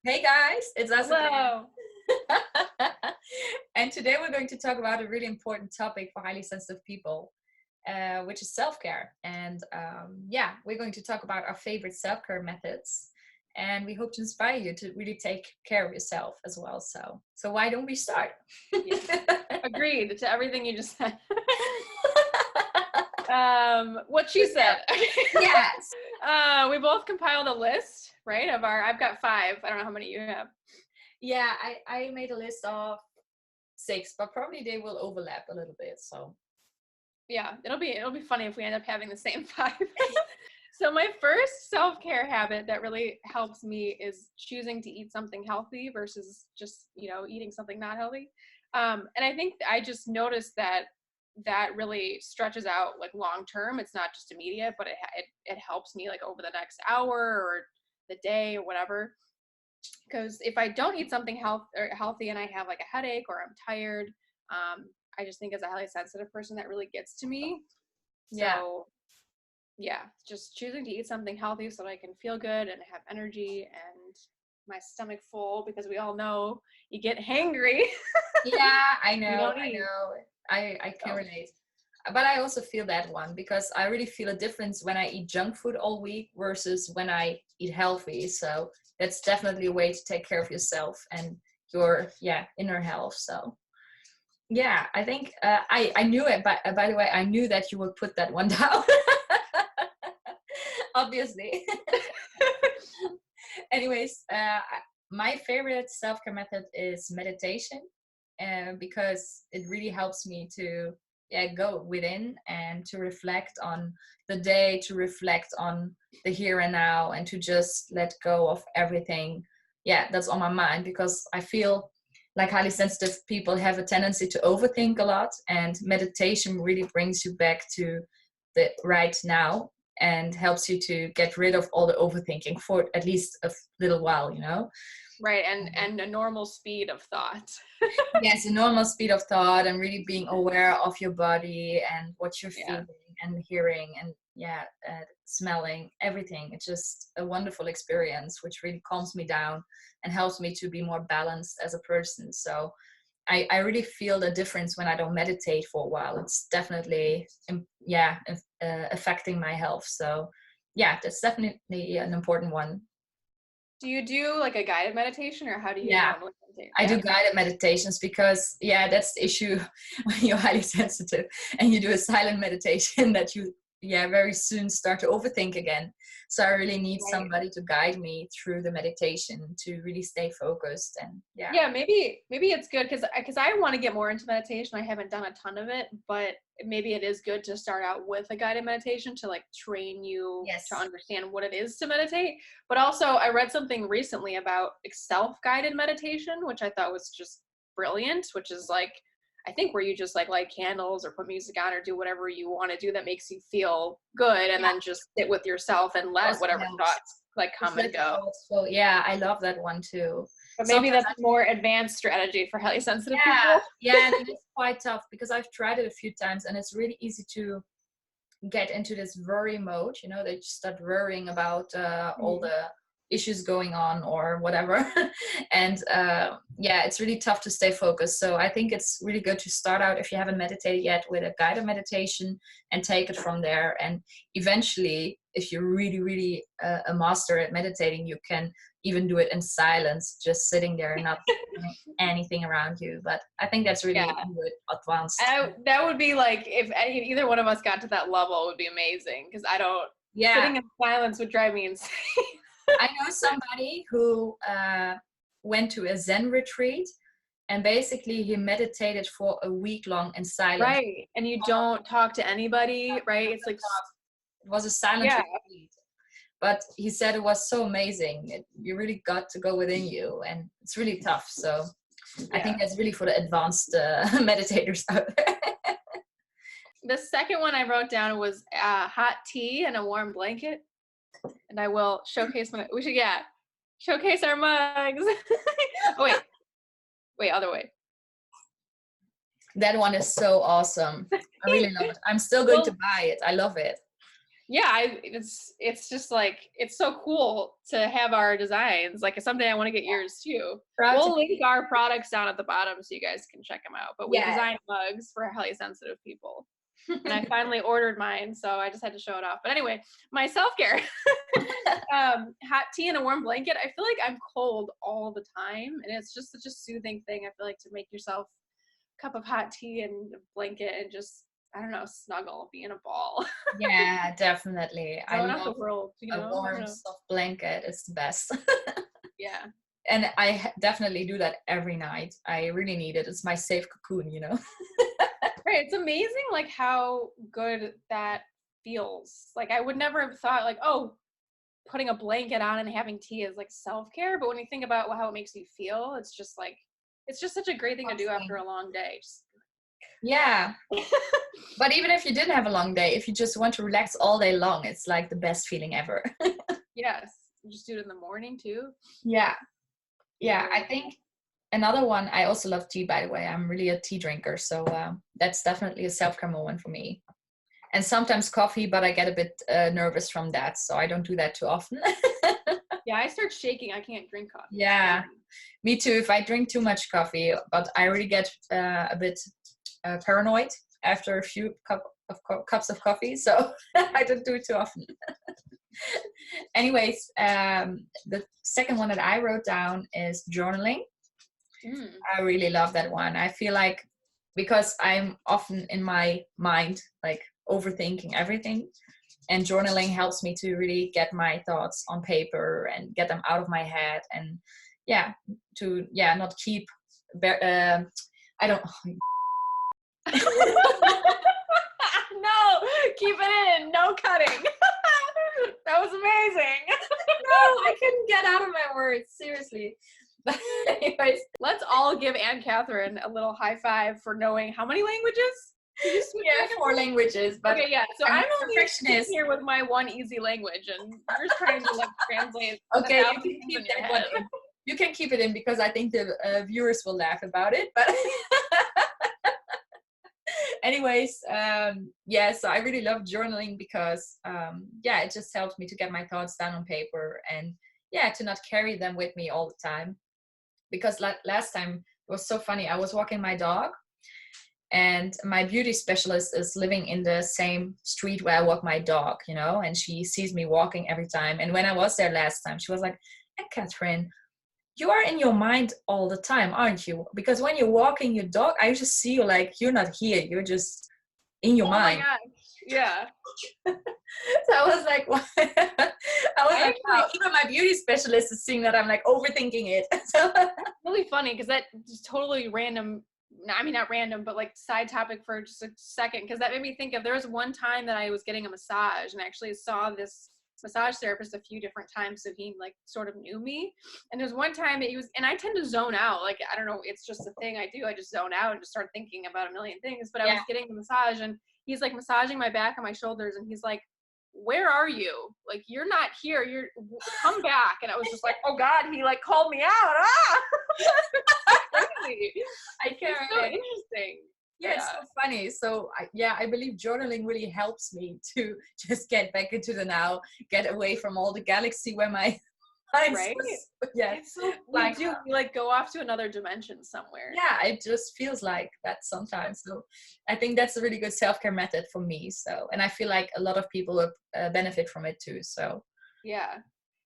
Hey guys, it's us Hello. again. And today we're going to talk about a really important topic for highly sensitive people, which is self-care. And yeah, we're going to talk about our favorite self-care methods. And we hope to inspire you to really take care of yourself as well. So why don't we start? Yeah. Agreed to everything you just said. What she said. Yes. We both compiled a list, right? I've got 5. I don't know how many you have. Yeah, I made a list of 6, but probably they will overlap a little bit. So Yeah, it'll be funny if we end up having the same 5. So my first self-care habit that really helps me is choosing to eat something healthy versus just, eating something not healthy. And I think I just noticed that really stretches out like long term. It's not just immediate, but it helps me like over the next hour or the day or whatever. Because if I don't eat something healthy and I have like a headache or I'm tired, I just think as a highly sensitive person that really gets to me. yeah. So yeah, just choosing to eat something healthy so that I can feel good and have energy and my stomach full, because we all know you get hangry. Yeah, I You know, don't I eat. know. I can So relate. But I also feel that one because I really feel a difference when I eat junk food all week versus when I eat healthy. So that's definitely a way to take care of yourself and your inner health. So yeah, I think I knew it. By the way, I knew that you would put that one down. Obviously. Anyways, my favorite self-care method is meditation, because it really helps me to go within and to reflect on the day, to reflect on the here and now, and to just let go of everything that's on my mind, because I feel like highly sensitive people have a tendency to overthink a lot, and meditation really brings you back to the right now and helps you to get rid of all the overthinking for at least a little while. right, and a normal speed of thought. Yes, a normal speed of thought, and really being aware of your body and what you're Yeah. feeling and hearing and smelling, everything. It's just a wonderful experience which really calms me down and helps me to be more balanced as a person. So I really feel the difference when I don't meditate for a while. It's definitely affecting my health. So yeah, that's definitely an important one. Do you do like a guided meditation, or how do you Yeah, normally meditate? I do Yeah. guided meditations because that's the issue when you're highly sensitive and you do a silent meditation that you very soon start to overthink again. So I really need Right. somebody to guide me through the meditation to really stay focused. And Yeah, maybe it's good because I want to get more into meditation. I haven't done a ton of it, but maybe it is good to start out with a guided meditation to like train you to yes. understand what it is to meditate. But also, I read something recently about like self-guided meditation, which I thought was just brilliant, which is like I think where you just like light candles or put music on or do whatever you want to do that makes you feel good, and Yeah, then just sit with yourself and let also whatever helps. thoughts like Just come let and the go. thoughts flow. Yeah, I love that one too. But maybe Sometimes that's a more advanced strategy for highly sensitive yeah, people. yeah, and it's quite tough because I've tried it a few times and it's really easy to get into this worry mode, that you start worrying about all Mhm. the issues going on or whatever. And it's really tough to stay focused. So I think it's really good to start out, if you haven't meditated yet, with a guided meditation and take it from there. And eventually, if you're really, really a master at meditating, you can even do it in silence, just sitting there and not doing anything around you. But I think that's really Yeah. good advanced. That would be like if either one of us got to that level, it would be amazing, because I don't, Yeah, sitting in silence would drive me insane. I know somebody who went to a Zen retreat, and basically he meditated for a week long in silence. Right. And you don't talk to anybody, right? It's like, It was a silent yeah, retreat, but he said it was so amazing. You really got to go within you, and it's really tough. So I think yeah. that's really for the advanced meditators out there. The second one I wrote down was hot tea and a warm blanket. And I will showcase showcase our mugs. Oh, wait, other way. That one is so awesome. I really love it. I'm still going to Well, buy it. I love it. Yeah, it's just like, it's so cool to have our designs. Like someday I want to get yours too. Proud to We'll link our products down at the bottom so you guys can check them out. But we yeah. design mugs for highly sensitive people. And I finally ordered mine, so I just had to show it off. But anyway, my self-care. Hot tea and a warm blanket. I feel like I'm cold all the time, and it's just such a soothing thing. I feel like to make yourself a cup of hot tea and a blanket and just, I don't know, snuggle, be in a ball. Yeah, definitely. I Zone out the love world, you a know? I don't warm, know. soft blanket. It's the best. Yeah. And I definitely do that every night. I really need it. It's my safe cocoon, you know? Right. It's amazing like how good that feels. Like I would never have thought like, oh, putting a blanket on and having tea is like self-care. But when you think about how it makes you feel, it's just like, it's just such a great thing to do after a long day. Yeah. But even if you didn't have a long day, if you just want to relax all day long, it's like the best feeling ever. Yes. You just do it in the morning too. Yeah. Yeah. I think another one, I also love tea, by the way. I'm really a tea drinker. So that's definitely a self-care moment for me. And sometimes coffee, but I get a bit nervous from that. So I don't do that too often. Yeah, I start shaking. I can't drink coffee. Yeah, me too. If I drink too much coffee, but I really get a bit paranoid after a few cups of coffee. So I don't do it too often. Anyways, the second one that I wrote down is journaling. I really love that one. I feel like because I'm often in my mind, like overthinking everything, and journaling helps me to really get my thoughts on paper and get them out of my head, and not keep I don't No, keep it in, no cutting. That was amazing. no, I couldn't get out of my words, seriously. But anyways, let's all give Anne-Kathrin a little high five for knowing how many languages? Yeah, 4 languages. But okay, yeah. So I'm only perfectionist here with my one easy language, and you're trying to like translate. Okay, you can keep that one in. You can keep it in because I think the viewers will laugh about it. But anyways, so I really love journaling because it just helps me to get my thoughts down on paper and to not carry them with me all the time. Because last time it was so funny. I was walking my dog. And my beauty specialist is living in the same street where I walk my dog, you know, and she sees me walking every time. And when I was there last time, she was like, Anne-Kathrin, you are in your mind all the time, aren't you? Because when you're walking your dog, I just see you like you're not here. You're just in your mind. Oh my gosh. Yeah. So I was like, what? Wow, even my beauty specialist is seeing that I'm like overthinking it. So really funny because that is totally random. I mean, not random, but like side topic for just a second, because that made me think of, there was one time that I was getting a massage and actually saw this massage therapist a few different times, so he like sort of knew me. And there's one time that he was, and I tend to zone out, like I don't know, it's just a thing I do, I just zone out and just start thinking about a million things. But I was getting the massage and he's like massaging my back and my shoulders and he's like, where are you? Like, you're not here. You're come back. And I was just like, oh God, he like called me out. Crazy. I can't. It's so interesting. Yeah, it's so funny. So I believe journaling really helps me to just get back into the now, get away from all the galaxy where my mind was. Yeah, so we like go off to another dimension somewhere. Yeah, it just feels like that sometimes. So I think that's a really good self-care method for me. So, and I feel like a lot of people will benefit from it too. So yeah,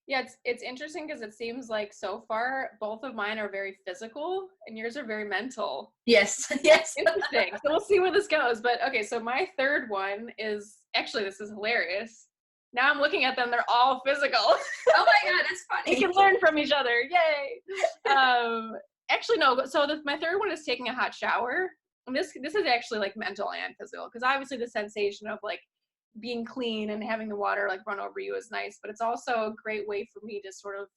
it's interesting because it seems like so far both of mine are very physical and yours are very mental. Yes. Interesting. So we'll see where this goes. But okay, so my third one is actually, this is hilarious. Now I'm looking at them, they're all physical. Oh my God, that's funny. We can learn from each other. Yay. Actually, no. So my third one is taking a hot shower. And this is actually like mental and physical, because obviously the sensation of like being clean and having the water like run over you is nice, but it's also a great way for me to sort of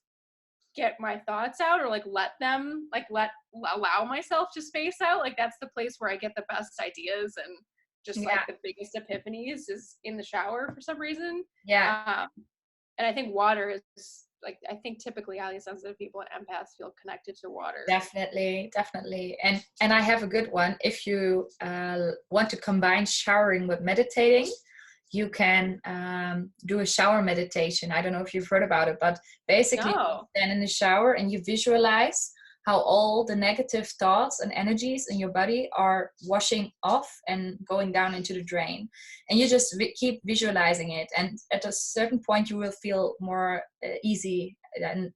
get my thoughts out, or like allow myself to space out. Like that's the place where I get the best ideas and just like the biggest epiphanies is in the shower for some reason. Yeah. And I think water is like, I think typically highly sensitive people and empaths feel connected to water. Definitely. And I have a good one. If you want to combine showering with meditating, you can do a shower meditation. I don't know if you've heard about it, but basically you No. stand in the shower and you visualize how all the negative thoughts and energies in your body are washing off and going down into the drain. And you just keep visualizing it. And at a certain point, you will feel more easy and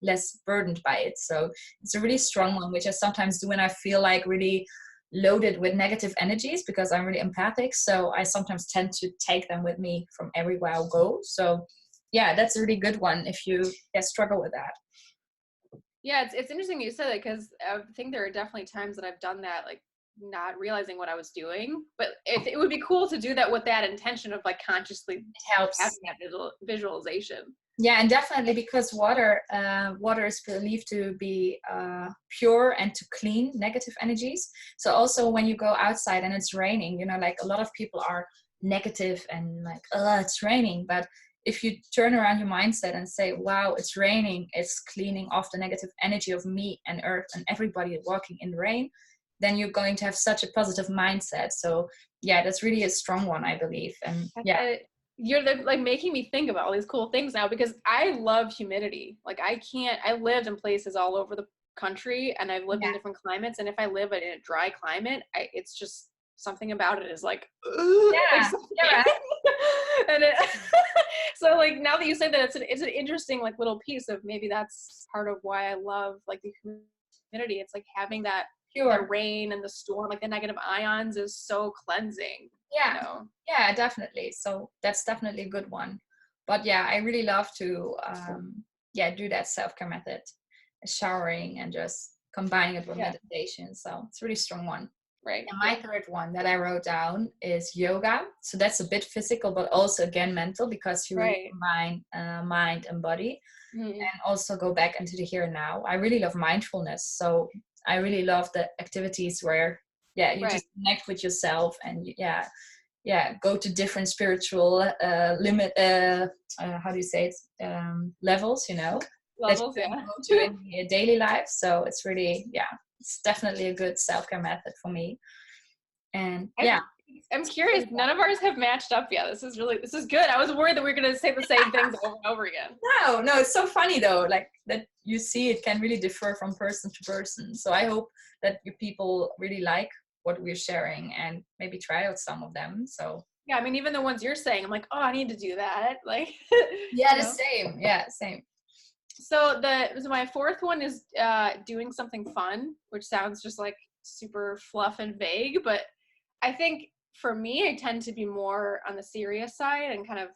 less burdened by it. So it's a really strong one, which I sometimes do when I feel like really loaded with negative energies, because I'm really empathic. So I sometimes tend to take them with me from everywhere I go. So yeah, that's a really good one if you struggle with that. Yeah, it's interesting you said that, because I think there are definitely times that I've done that, like not realizing what I was doing. But it would be cool to do that with that intention of like consciously It helps. having that visualization. Yeah, and definitely because water is believed to be pure and to clean negative energies. So also when you go outside and it's raining, you know, like a lot of people are negative and like, oh, it's raining. But if you turn around your mindset and say, wow, it's raining, it's cleaning off the negative energy of me and earth and everybody walking in the rain, then you're going to have such a positive mindset. So yeah, that's really a strong one, I believe. And yeah. You're like making me think about all these cool things now, because I love humidity. Like I lived in places all over the country, and I've lived in different climates. And if I live in a dry climate, it's just something about it is like, yeah, like and so like now that you say that, it's an interesting like little piece of, maybe that's part of why I love like the humidity. It's like having that the rain and the storm, like the negative ions, is so cleansing. Yeah, you know? Yeah, definitely. So that's definitely a good one. But yeah, I really love to do that self-care method, showering and just combining it with meditation. So it's a really strong one. Right. And my third one that I wrote down is yoga. So that's a bit physical, but also again mental, because you really combine mind and body, and also go back into the here and now. I really love mindfulness. So I really love the activities where you just connect with yourself and go to different spiritual how do you say it, levels, you know, levels that you can go to in your daily life. So it's really it's definitely a good self-care method for me. And I'm curious, none of ours have matched up yet. This is good. I was worried that we were going to say the same things over and over again. No, it's so funny though, like that you see it can really differ from person to person. So I hope that you people really like what we're sharing and maybe try out some of them. So yeah, I mean, even the ones you're saying, I'm like, oh, I need to do that. Like same. Yeah, same. So my fourth one is doing something fun, which sounds just like super fluff and vague, but I think for me, I tend to be more on the serious side and kind of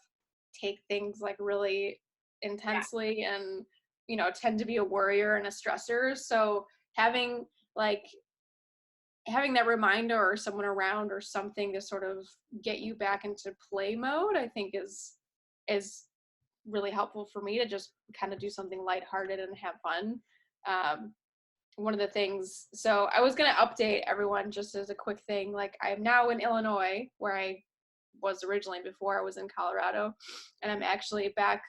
take things like really intensely and, you know, tend to be a worrier and a stressor. So having that reminder or someone around or something to sort of get you back into play mode, I think is really helpful for me, to just kind of do something lighthearted and have fun. One of the things, so I was going to update everyone just as a quick thing, like I'm now in Illinois, where I was originally before I was in Colorado, and I'm actually back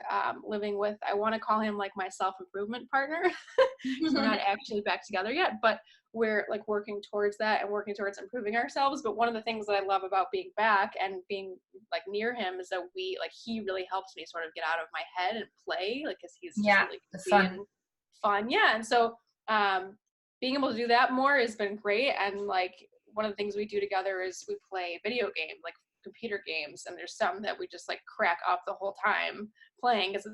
living with, I want to call him like my self-improvement partner. So we're not actually back together yet, but we're like working towards that and working towards improving ourselves. But one of the things that I love about being back and being like near him is that he really helps me sort of get out of my head and play, like, because he's just really fun. Yeah. And so being able to do that more has been great. And like one of the things we do together is we play video games, like computer games, and there's some that we just like crack up the whole time playing because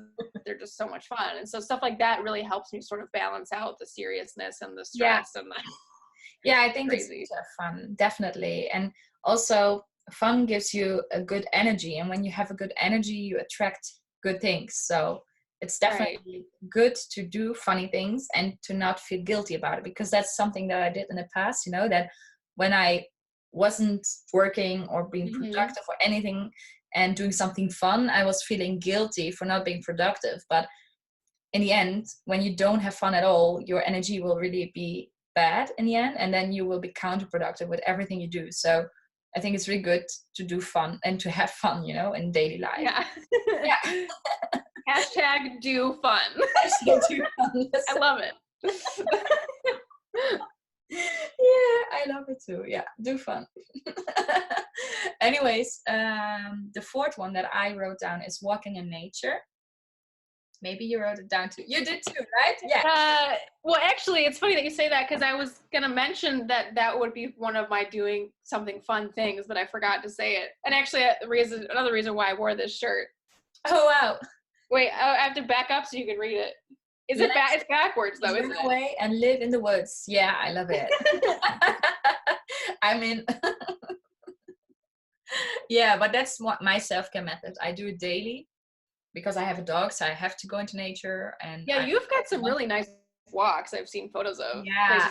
they're just so much fun. And so stuff like that really helps me sort of balance out the seriousness and the stress and the I think it's fun, definitely. And also fun gives you a good energy, and when you have a good energy you attract good things. So it's definitely good to do funny things and to not feel guilty about it, because that's something that I did in the past, you know, that when I wasn't working or being productive or anything and doing something fun, I was feeling guilty for not being productive. But in the end, when you don't have fun at all, your energy will really be bad in the end, and then you will be counterproductive with everything you do. So I think it's really good to do fun and to have fun, you know, in daily life. Yeah. Hashtag do fun. Hashtag do fun. I love it. Yeah, I love it too. Yeah, do fun. Anyways, the fourth one that I wrote down is walking in nature. Maybe you wrote it down too. You did too, right? Yeah. Well, actually, it's funny that you say that because I was going to mention that would be one of my doing something fun things, but I forgot to say it. And actually, another reason why I wore this shirt. Oh, wow. Wait, I have to back up so you can read it. It's backwards though, isn't it? Run away and live in the woods. Yeah, I love it. I mean, yeah, but that's what my self-care method. I do it daily because I have a dog, so I have to go into nature. And yeah, you've got some really nice walks. I've seen photos of. Yeah,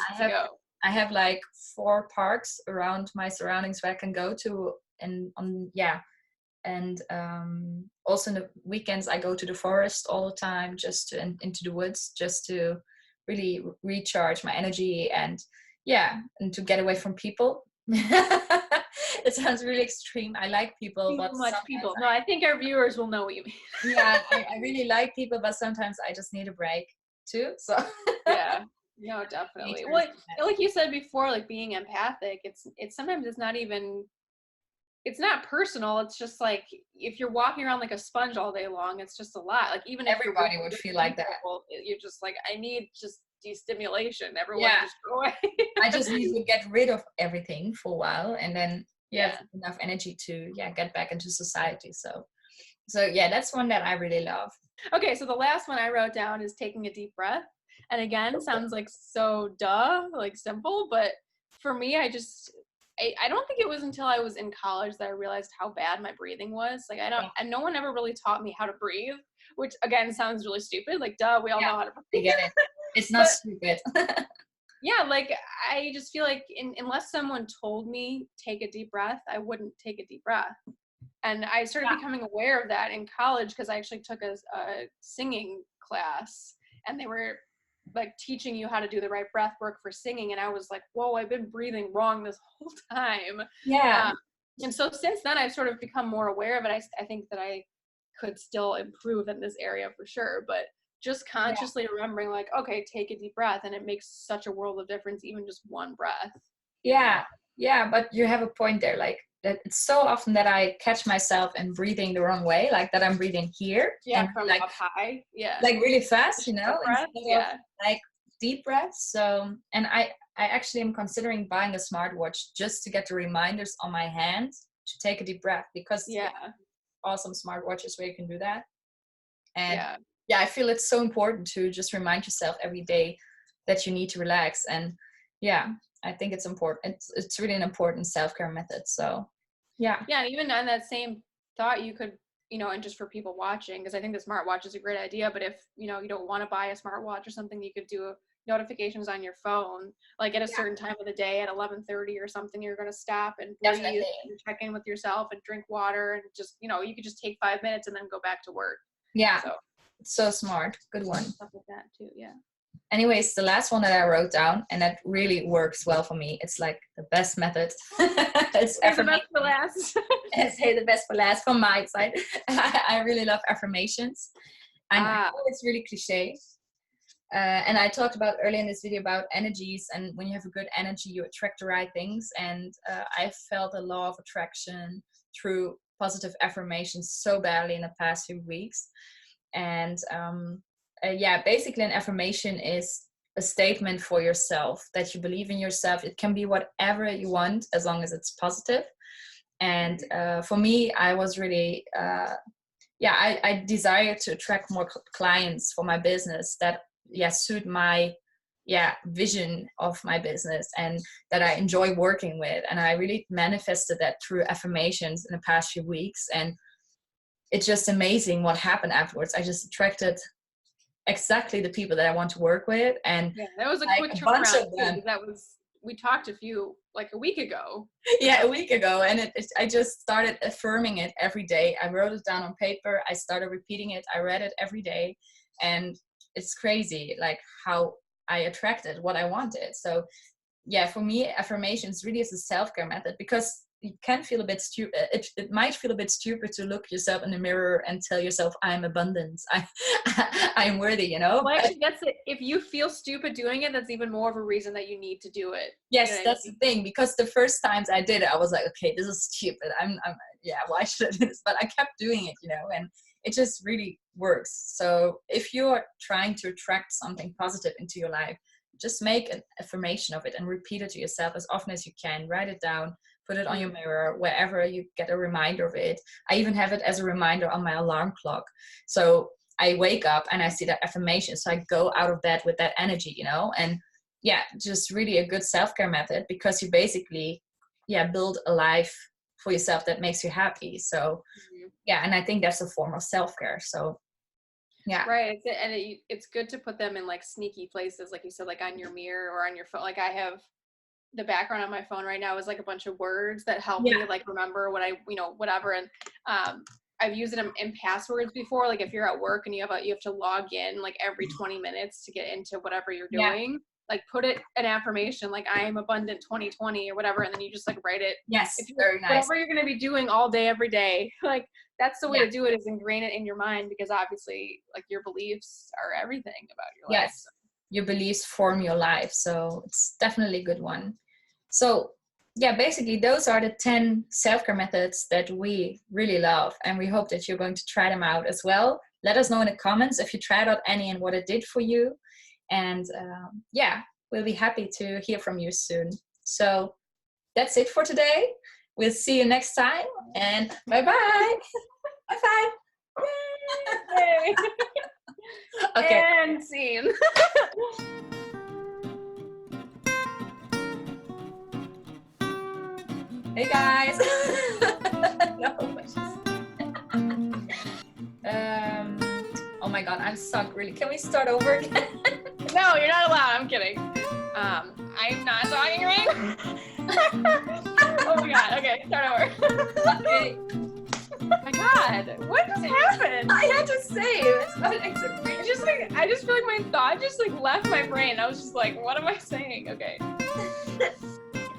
I have like 4 parks around my surroundings where I can go to, and also in the weekends I go to the forest all the time, just to into the woods, just to really recharge my energy and to get away from people. It sounds really extreme. I like people, but people. No, I think our viewers will know what you mean. Yeah, I really like people, but sometimes I just need a break too. So yeah, no, definitely. Well, like you said before, like being empathic, it's sometimes it's not even. It's not personal. It's just like if you're walking around like a sponge all day long, it's just a lot. Like even everybody would feel like that. You're just like, I need just destimulation. Everyone just go away. I just need to get rid of everything for a while, and then you have enough energy to get back into society. So that's one that I really love. Okay, so the last one I wrote down is taking a deep breath. And again, sounds like so like simple, but for me, I don't think it was until I was in college that I realized how bad my breathing was. Like and no one ever really taught me how to breathe, which again sounds really stupid. Like, duh, we all know how to breathe. I get it. It's not stupid. Yeah, like I just feel like unless someone told me take a deep breath, I wouldn't take a deep breath. And I started becoming aware of that in college because I actually took a singing class, and they were like teaching you how to do the right breath work for singing. And I was like, whoa, I've been breathing wrong this whole time. Yeah. And so since then, I've sort of become more aware of it. I think that I could still improve in this area for sure, but just consciously remembering like, okay, take a deep breath, and it makes such a world of difference, even just one breath. Yeah, but you have a point there, like that it's so often that I catch myself in breathing the wrong way, like that I'm breathing here. Yeah, and from like up high. Yeah. Like really fast, instead of like deep breaths. So, and I actually am considering buying a smartwatch just to get the reminders on my hand to take a deep breath, because awesome smartwatches where you can do that. And I feel it's so important to just remind yourself every day that you need to relax. And I think it's important. It's really an important self-care method. So and even on that same thought, you could, and just for people watching, because I think the smartwatch is a great idea, but if you don't want to buy a smartwatch or something, you could do notifications on your phone, like at a certain time of the day at 11:30 or something, you're going to stop and breathe and check in with yourself and drink water, and just you could just take 5 minutes and then go back to work. So smart. Good one. Stuff like that too. Anyways, the last one that I wrote down, and that really works well for me, it's like the best method. It's the best for last. Say the best for last from my side. I really love affirmations. And I know it's really cliche. And I talked about earlier in this video about energies, and when you have a good energy, you attract the right things. And I felt the law of attraction through positive affirmations so badly in the past few weeks. And basically an affirmation is a statement for yourself that you believe in yourself. It can be whatever you want as long as it's positive. And for me, I was really I desire to attract more clients for my business that suit my vision of my business and that I enjoy working with. And I really manifested that through affirmations in the past few weeks, and it's just amazing what happened afterwards. I just attracted exactly the people that I want to work with. And that was a quick turnaround. We talked a week ago. A week ago. And I just started affirming it every day. I wrote it down on paper. I started repeating it. I read it every day. And it's crazy, like how I attracted what I wanted. So for me, affirmations really is a self-care method, because you can feel a bit stupid. It might feel a bit stupid to look yourself in the mirror and tell yourself, I'm abundant, I'm worthy, you know. Well, actually, that's it. If you feel stupid doing it, that's even more of a reason that you need to do it. Yes, You know what that's the thing, because the first times I did it, I was like, okay, this is stupid. I'm yeah, why should I do this? But I kept doing it, you know, and it just really works. So if you're trying to attract something positive into your life, just make an affirmation of it and repeat it to yourself as often as you can. Write it down, put it on your mirror, wherever you get a reminder of it. I even have it as a reminder on my alarm clock. So I wake up and I see that affirmation. So I go out of bed with that energy, you know, and yeah, just really a good self-care method, because you basically, yeah, build a life for yourself that makes you happy. So yeah, and I think that's a form of self-care. So yeah. Right. It's good to put them in like sneaky places, like you said, like on your mirror or on your phone. Like I have the background on my phone right now is like a bunch of words that help me like remember what I, you know, whatever. And I've used it in passwords before. Like if you're at work and you have to log in like every 20 minutes to get into whatever you're doing, like put it an affirmation, like I am abundant 2020 or whatever. And then you just like write it. Yes. Very nice. Whatever you're going to be doing all day, every day, like that's the way to do it, is ingrain it in your mind, because obviously like your beliefs are everything about your life. Yes. Your beliefs form your life. So it's definitely a good one. So yeah, basically those are the 10 self-care methods that we really love. And we hope that you're going to try them out as well. Let us know in the comments if you tried out any and what it did for you. And yeah, we'll be happy to hear from you soon. So that's it for today. We'll see you next time, and bye-bye. Bye-bye. Yay. Okay. And scene. Hey guys. No, oh my god, I'm stuck really. Can we start over again? No, you're not allowed. I'm kidding. I'm not talking right. Oh my god. Okay, start over. Okay. Oh my god, what just happened? I had to save. It's not an extra. Just like I just feel like my thought just like left my brain. I was just like, what am I saying? Okay. Okay.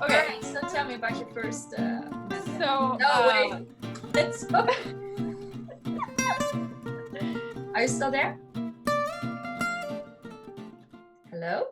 Alright, so tell me about your first method. So no, wait. So... Are you still there? Hello?